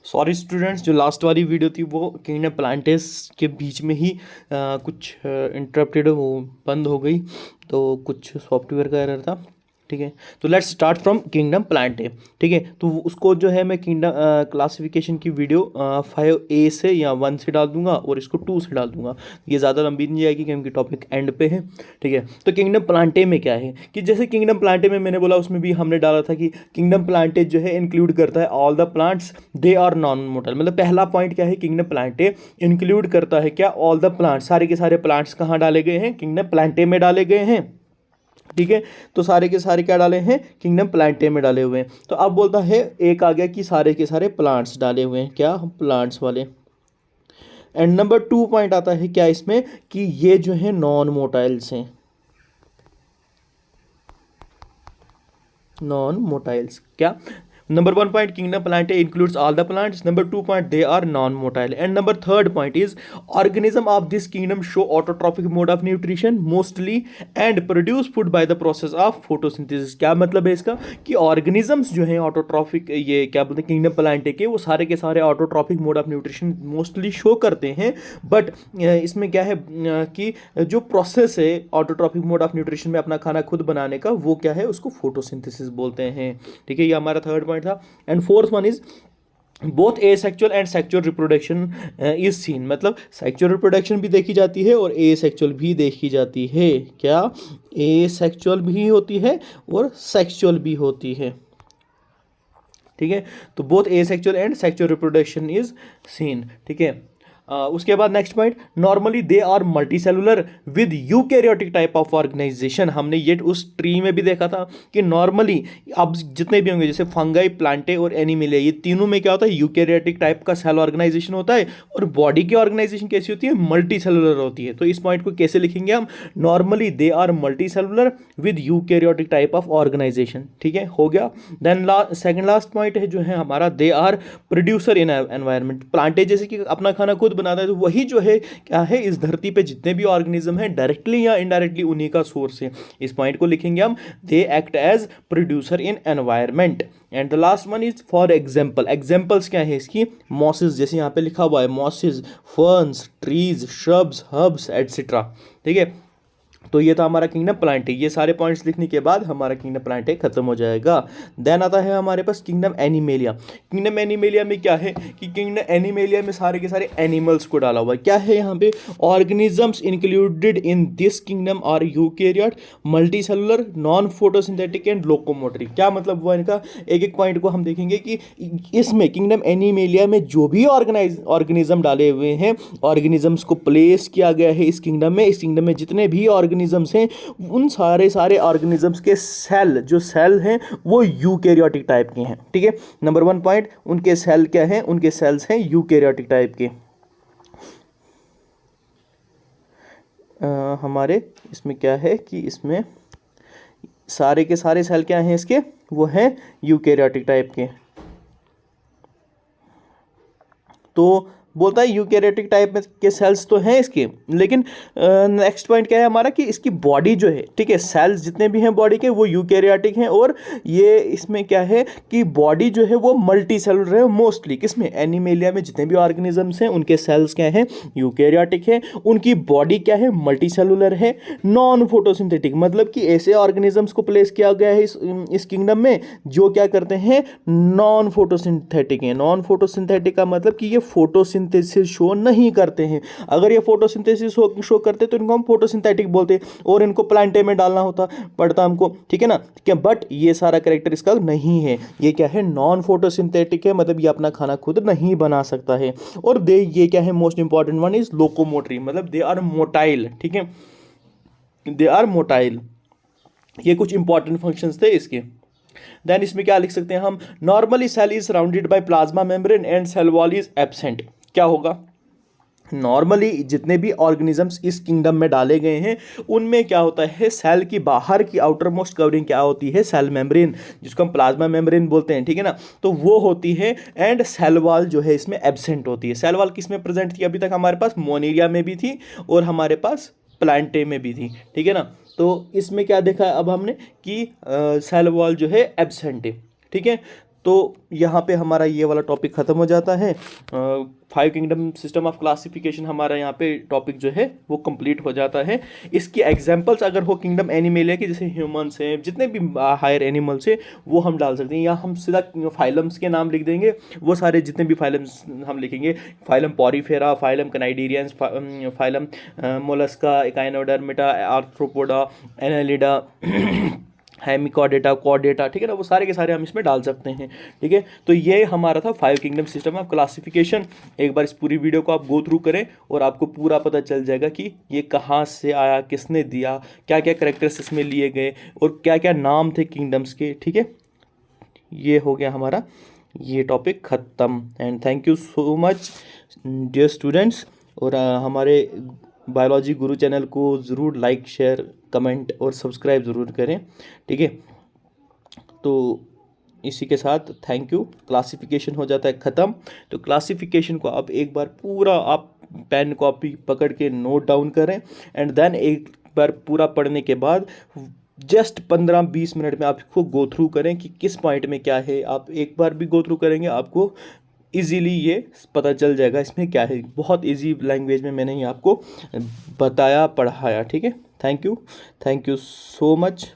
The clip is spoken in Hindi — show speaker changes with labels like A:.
A: सॉरी स्टूडेंट्स, जो लास्ट वाली वीडियो थी वो किंगडम प्लांटेस के बीच में ही कुछ इंटरप्टेड हो बंद हो गई, तो कुछ सॉफ्टवेयर का एरर था। ठीक है, तो let's start from kingdom Plantae. ठीक है, तो उसको जो है मैं किंगडम क्लासिफिकेशन की वीडियो 5A से या 1 से डाल दूंगा और इसको 2 से डाल दूंगा। ये ज़्यादा लंबी नहीं जाएगी क्योंकि टॉपिक एंड पे है। ठीक है, तो किंगडम प्लांटे में क्या है कि जैसे किंगडम प्लांटे में मैंने बोला, उसमें भी हमने डाला था कि किंगडम प्लांटे जो है इंक्लूड करता है all the plants they are non motile. मतलब पहला पॉइंट क्या है, किंगडम प्लांटे इंक्लूड करता है क्या, ऑल द प्लांट्स। सारे के सारे प्लांट्स कहाँ डाले गए हैं, किंगडम प्लांटे में डाले गए हैं। ठीक है, तो सारे के सारे क्या डाले हैं, किंगडम प्लांटे में डाले हुए हैं। तो अब बोलता है एक आ गया कि सारे के सारे प्लांट्स डाले हुए हैं, क्या प्लांट्स वाले। एंड नंबर 2 पॉइंट आता है क्या इसमें कि ये जो है नॉन मोटाइल्स हैं, नॉन मोटाइल्स। क्या number 1 point, kingdom Plantae includes all the plants. Number 2 point, they are non motile. And number 3 point is organism of this kingdom show autotrophic mode of nutrition mostly and produce food by the process of photosynthesis. क्या मतलब है इसका कि ऑर्गेनिजम्स जो हैं ऑटोट्रॉफिक, ये क्या बोलते हैं किंगडम प्लांटे के, वो सारे के सारे autotrophic mode of nutrition mostly show करते हैं। बट इसमें क्या है कि जो प्रोसेस है ऑटोट्रॉफिक मोड ऑफ न्यूट्रिशन में अपना खाना खुद बनाने का, वो क्या है, उसको फोटोसिंथेसिस बोलते हैं। ठीक है, ये हमारा 3rd पॉइंट था। And 4th one is both asexual and sexual reproduction is scene. मतलब सेक्सुअल रिप्रोडक्शन भी देखी जाती है और एसेक्सुअल भी देखी जाती है। क्या एसेक्सुअल भी होती है और सेक्सुअल भी होती है। ठीक है, तो both asexual and sexual reproduction is seen. ठीक है, उसके बाद next point, normally they are multi cellular with eukaryotic type of organisation. हमने ये उस ट्री में भी देखा था कि नॉर्मली अब जितने भी होंगे, जैसे फंगाई, प्लांटे और एनिमल, ये तीनों में क्या होता है, यूकैरियोटिक टाइप का सेल ऑर्गेनाइजेशन होता है। और बॉडी की ऑर्गेनाइजेशन कैसी होती है, मल्टी सेलुलर होती है। तो इस पॉइंट को कैसे लिखेंगे हम, normally they are multi cellular with eukaryotic type of organisation. ठीक है, हो गया। देन सेकंड लास्ट पॉइंट है जो है हमारा, they are producer in environment. Plantae जैसे कि अपना खाना खुद बनाता है, तो वही जो है क्या है, इस धरती पे जितने भी ऑर्गेनिज्म हैं डायरेक्टली या इनडायरेक्टली उन्हीं का सोर्स है। इस पॉइंट को लिखेंगे हम, they act as producer in environment. And the last one is for example. Examples क्या है इसकी, मॉसेस, जैसे यहाँ पे लिखा हुआ है mosses, ferns, trees, shrubs, herbs etcetera. ठीक है, तो ये था हमारा किंगडम प्लांटे। ये सारे पॉइंट्स लिखने के बाद हमारा किंगडम प्लांटे खत्म हो जाएगा। देन आता है हमारे पास किंगडम एनिमेलिया। किंगडम एनिमेलिया में क्या है कि किंगडम एनिमेलिया में सारे के सारे एनिमल्स को डाला हुआ है। क्या है यहाँ पे, organisms included in this kingdom are eukaryote, multi cellular, non photosynthetic and locomotory. क्या मतलब हुआ इनका, एक एक पॉइंट को हम देखेंगे कि इसमें किंगडम एनिमेलिया में जो भी ऑर्गेनिज्म डाले हुए हैं, ऑर्गेनिजम्स को प्लेस किया गया है इस किंगडम में। इस किंगडम में जितने भी ऑर्गेनिजम्स हैं, उन सारे ऑर्गेनिजम्स के सेल, जो सेल हैं वो यूकैरियोटिक टाइप के हैं। ठीक है, नंबर 1 पॉइंट, उनके सेल क्या हैं, उनके सेल्स हैं यूकैरियोटिक टाइप के। हमारे इसमें क्या है कि इसमें सारे के सारे सेल क्या हैं इसके, वो हैं यूकैरियोटिक टाइप के। तो बोलता है यूकैरियोटिक टाइप में के सेल्स तो हैं इसके, लेकिन नेक्स्ट पॉइंट क्या है हमारा कि इसकी बॉडी जो है, ठीक है, सेल्स जितने भी हैं बॉडी के वो यूकैरियोटिक हैं। और ये इसमें क्या है कि बॉडी जो है वो मल्टी सेलुलर है मोस्टली। किसमें, एनिमेलिया में जितने भी ऑर्गेनिजम्स हैं उनके सेल्स क्या हैं, यूकैरियोटिक है। उनकी बॉडी क्या है, मल्टी सेलुलर है, नॉन फोटोसिंथेटिक। मतलब कि ऐसे ऑर्गेनिजम्स को प्लेस किया गया है इस किंगडम में जो क्या करते हैं, नॉन फोटोसिंथेटिक है। नॉन फोटोसिंथेटिक का मतलब कि ये फोटोसिंथेसिस शो नहीं करते हैं। अगर ये फोटोसिंथेसिस शो करते तो इनको हम फोटोसिंथेटिक बोलते और इनको प्लांटे में डालना होता पड़ता हमको। ठीक है ना, क्या, बट ये सारा कैरेक्टर इसका नहीं है। ये क्या है, नॉन फोटोसिंथेटिक है, मतलब ये अपना खाना खुद नहीं बना सकता है। और दे, ये क्या है, most important one is locomotory, मतलब दे आर मोटाइल। ठीक है, दे आर मोटाइल। ये कुछ इंपॉर्टेंट फंक्शंस थे इसके। देन इसमें क्या लिख सकते हैं हम, normally cell is surrounded by plasma membrane and cell wall is absent. क्या होगा, नॉर्मली जितने भी ऑर्गेनिजम्स इस किंगडम में डाले गए हैं उनमें क्या होता है, सेल की बाहर की आउटर मोस्ट कवरिंग क्या होती है, सेल मेम्ब्रेन, जिसको हम प्लाज्मा मेम्ब्रेन बोलते हैं। ठीक है ना, तो वो होती है। एंड सेल वॉल जो है इसमें एब्सेंट होती है। सेल वॉल किस में प्रेजेंट थी, अभी तक हमारे पास मोनेरिया में भी थी और हमारे पास प्लांटे में भी थी। ठीक है ना, तो इसमें क्या देखा अब हमने कि सेल वॉल जो है एब्सेंट है। ठीक है, तो यहाँ पे हमारा ये वाला टॉपिक ख़त्म हो जाता है। 5 किंगडम सिस्टम ऑफ क्लासिफिकेशन हमारा यहाँ पे टॉपिक जो है वो कंप्लीट हो जाता है। इसकी एग्जांपल्स अगर हो किंगडम एनिमेलिया की, जैसे ह्यूमंस हैं, जितने भी हायर एनिमल्स हैं वो हम डाल सकते हैं, या हम सीधा फाइलम्स के नाम लिख देंगे। वो सारे जितने भी फाइलम्स हम लिखेंगे, phylum Porifera, phylum cnidarians, phylum Mollusca, Echinodermata, Arthropoda, Annelida, Hemichordata, Chordata, ठीक है ना, वो सारे के सारे हम इसमें डाल सकते हैं। ठीक है, तो ये हमारा था 5 किंगडम सिस्टम ऑफ क्लासिफिकेशन। एक बार इस पूरी वीडियो को आप गो थ्रू करें और आपको पूरा पता चल जाएगा कि ये कहाँ से आया, किसने दिया, क्या क्या करेक्टर्स इसमें लिए गए और क्या क्या नाम थे किंगडम्स के। ठीक है, ये हो गया हमारा ये टॉपिक ख़त्म। And thank you so much dear students. और हमारे बायोलॉजी गुरु चैनल को ज़रूर लाइक, शेयर, कमेंट और सब्सक्राइब ज़रूर करें। ठीक है, तो इसी के साथ थैंक यू। क्लासिफिकेशन हो जाता है ख़त्म। तो क्लासिफिकेशन को आप एक बार पूरा आप पेन कॉपी पकड़ के नोट डाउन करें, एंड देन एक बार पूरा पढ़ने के बाद जस्ट 15-20 मिनट में आप इसको गो थ्रू करें कि किस पॉइंट में क्या है। आप एक बार भी गो थ्रू करेंगे आपको इजीली ये पता चल जाएगा इसमें क्या है। बहुत इजी लैंग्वेज में मैंने ये आपको बताया, पढ़ाया। ठीक है, थैंक यू सो मच।